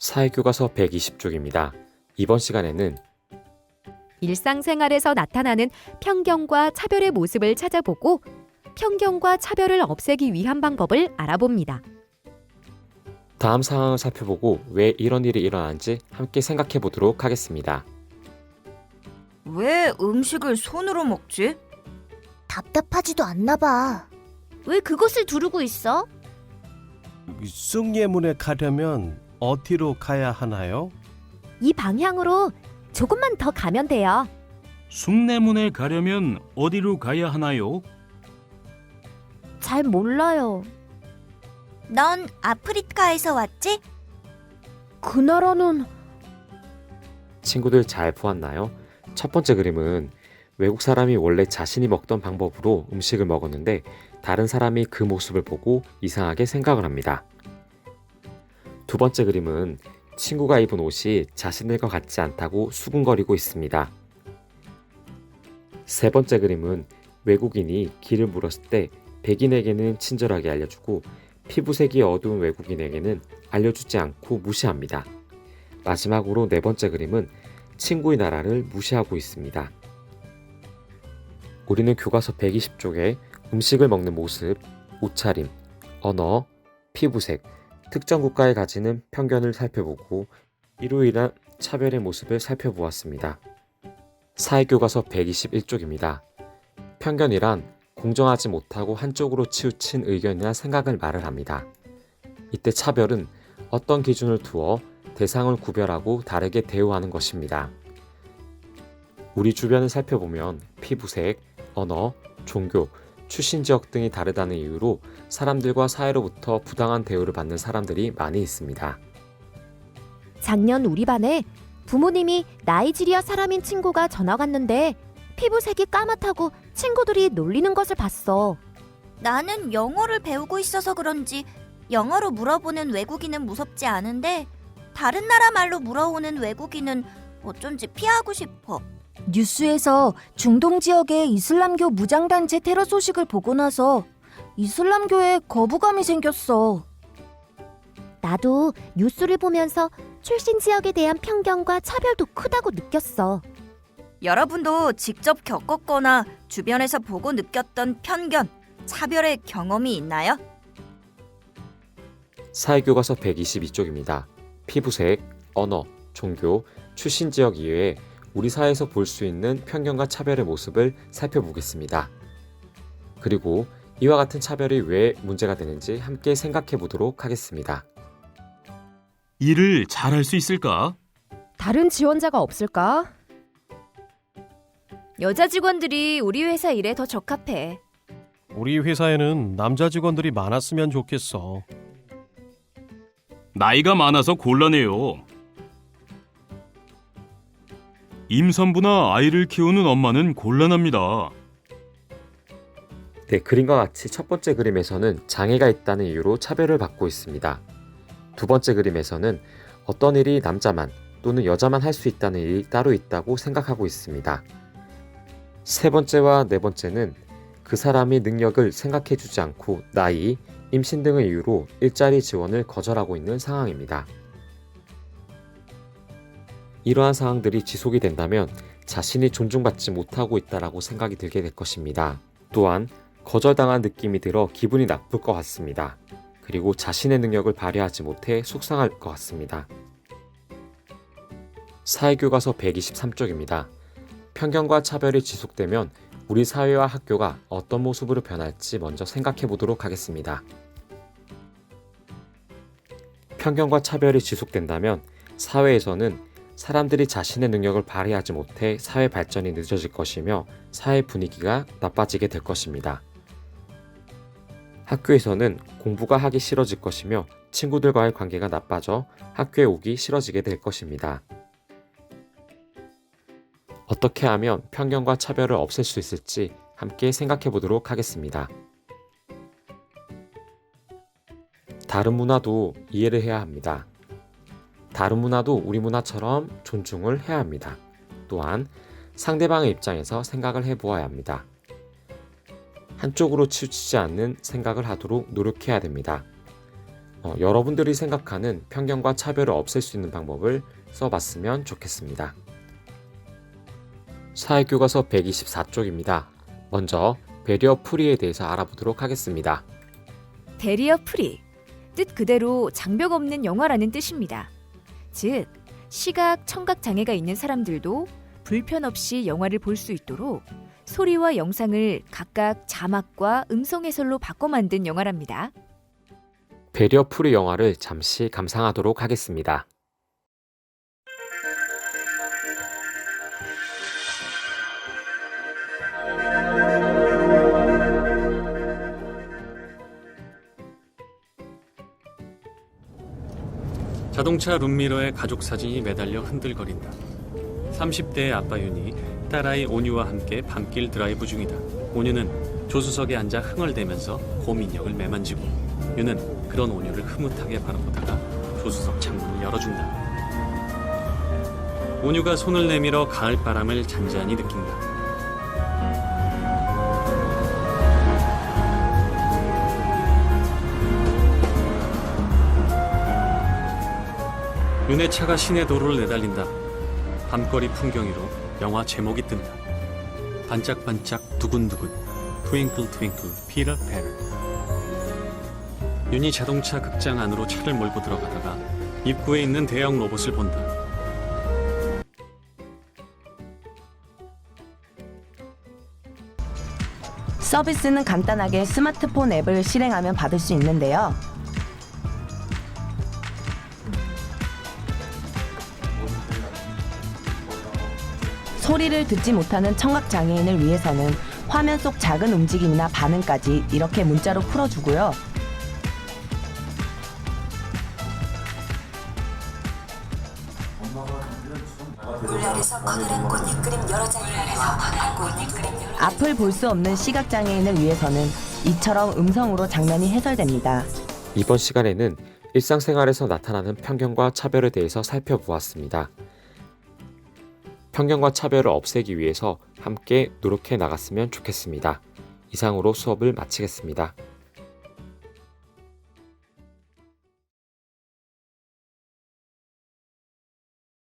사회교과서 120쪽입니다. 이번 시간에는 일상생활에서 나타나는 편견과 차별의 모습을 찾아보고 편견과 차별을 없애기 위한 방법을 알아봅니다. 다음 상황을 살펴보고 왜 이런 일이 일어나는지 함께 생각해 보도록 하겠습니다. 왜 음식을 손으로 먹지? 답답하지도 않나 봐. 왜 그것을 두르고 있어? 쑥예문에 가려면 어디로 가야 하나요? 이 방향으로 조금만 더 가면 돼요. 숭례문에 가려면 어디로 가야 하나요? 잘 몰라요. 넌 아프리카에서 왔지? 그 나라는 친구들 잘 보았나요? 첫 번째 그림은 외국 사람이 원래 자신이 먹던 방법으로 음식을 먹었는데 다른 사람이 그 모습을 보고 이상하게 생각을 합니다. 두 번째 그림은 친구가 입은 옷이 자신들과 같지 않다고 수군거리고 있습니다. 세 번째 그림은 외국인이 길을 물었을 때 백인에게는 친절하게 알려주고 피부색이 어두운 외국인에게는 알려주지 않고 무시합니다. 마지막으로 네 번째 그림은 친구의 나라를 무시하고 있습니다. 우리는 교과서 120쪽에 음식을 먹는 모습, 옷차림, 언어, 피부색, 특정 국가에 가지는 편견을 살펴보고 이로 인한 차별의 모습을 살펴보았습니다. 사회교과서 121쪽입니다. 편견이란 공정하지 못하고 한쪽으로 치우친 의견이나 생각을 말을 합니다. 이때 차별은 어떤 기준을 두어 대상을 구별하고 다르게 대우하는 것입니다. 우리 주변을 살펴보면 피부색, 언어, 종교, 출신 지역 등이 다르다는 이유로 사람들과 사회로부터 부당한 대우를 받는 사람들이 많이 있습니다. 작년 우리 반에 부모님이 나이지리아 사람인 친구가 전학 왔는데 피부색이 까맣다고 친구들이 놀리는 것을 봤어. 나는 영어를 배우고 있어서 그런지 영어로 물어보는 외국인은 무섭지 않은데 다른 나라 말로 물어오는 외국인은 어쩐지 피하고 싶어. 뉴스에서 중동 지역의 이슬람교 무장단체 테러 소식을 보고 나서 이슬람교에 거부감이 생겼어. 나도 뉴스를 보면서 출신 지역에 대한 편견과 차별도 크다고 느꼈어. 여러분도 직접 겪었거나 주변에서 보고 느꼈던 편견, 차별의 경험이 있나요? 사회교과서 122쪽입니다. 피부색, 언어, 종교, 출신 지역 이외에 우리 사회에서 볼 수 있는 편견과 차별의 모습을 살펴보겠습니다. 그리고 이와 같은 차별이 왜 문제가 되는지 함께 생각해 보도록 하겠습니다. 일을 잘할 수 있을까? 다른 지원자가 없을까? 여자 직원들이 우리 회사 일에 더 적합해. 우리 회사에는 남자 직원들이 많았으면 좋겠어. 나이가 많아서 곤란해요. 임산부나 아이를 키우는 엄마는 곤란합니다. 네, 그림과 같이 첫 번째 그림에서는 장애가 있다는 이유로 차별을 받고 있습니다. 두 번째 그림에서는 어떤 일이 남자만 또는 여자만 할 수 있다는 일이 따로 있다고 생각하고 있습니다. 세 번째와 네 번째는 그 사람의 능력을 생각해주지 않고 나이, 임신 등의 이유로 일자리 지원을 거절하고 있는 상황입니다. 이러한 상황들이 지속이 된다면 자신이 존중받지 못하고 있다고 생각이 들게 될 것입니다. 또한 거절당한 느낌이 들어 기분이 나쁠 것 같습니다. 그리고 자신의 능력을 발휘하지 못해 속상할 것 같습니다. 사회교과서 123쪽입니다. 편견과 차별이 지속되면 우리 사회와 학교가 어떤 모습으로 변할지 먼저 생각해 보도록 하겠습니다. 편견과 차별이 지속된다면 사회에서는 사람들이 자신의 능력을 발휘하지 못해 사회 발전이 늦어질 것이며 사회 분위기가 나빠지게 될 것입니다. 학교에서는 공부가 하기 싫어질 것이며 친구들과의 관계가 나빠져 학교에 오기 싫어지게 될 것입니다. 어떻게 하면 편견과 차별을 없앨 수 있을지 함께 생각해 보도록 하겠습니다. 다른 문화도 이해를 해야 합니다. 다른 문화도 우리 문화처럼 존중을 해야 합니다. 또한 상대방의 입장에서 생각을 해보아야 합니다. 한쪽으로 치우치지 않는 생각을 하도록 노력해야 됩니다. 여러분들이 생각하는 편견과 차별을 없앨 수 있는 방법을 써봤으면 좋겠습니다. 사회교과서 124쪽입니다. 먼저 베리어 프리에 대해서 알아보도록 하겠습니다. 베리어 프리, 뜻 그대로 장벽 없는 영화라는 뜻입니다. 즉, 시각, 청각 장애가 있는 사람들도 불편 없이 영화를 볼 수 있도록 소리와 영상을 각각 자막과 음성 해설로 바꿔 만든 영화랍니다. 베리어 프리 영화를 잠시 감상하도록 하겠습니다. 자동차 룸미러에 가족 사진이 매달려 흔들거린다. 30대의 아빠 윤이 딸아이 온유와 함께 밤길 드라이브 중이다. 온유는 조수석에 앉아 흥얼대면서 고민역을 매만지고 윤은 그런 온유를 흐뭇하게 바라보다가 조수석 창문을 열어준다. 온유가 손을 내밀어 가을바람을 잔잔히 느낀다. 윤의 차가 시내 도로를 내달린다. 밤거리 풍경이로 영화 제목이 뜬다. 반짝반짝 두근두근 트윙클 트윙클 피터 패럴. 윤이 자동차 극장 안으로 차를 몰고 들어가다가 입구에 있는 대형 로봇을 본다. 서비스는 간단하게 스마트폰 앱을 실행하면 받을 수 있는데요. 소리를 듣지 못하는 청각장애인을 위해서는 화면 속 작은 움직임이나 반응까지 이렇게 문자로 풀어주고요. 앞을 볼 수 없는 시각장애인을 위해서는 이처럼 음성으로 장면이 해설됩니다. 이번 시간에는 일상생활에서 나타나는 편견과 차별에 대해서 살펴보았습니다. 편견과 차별을 없애기 위해서 함께 노력해 나갔으면 좋겠습니다. 이상으로 수업을 마치겠습니다.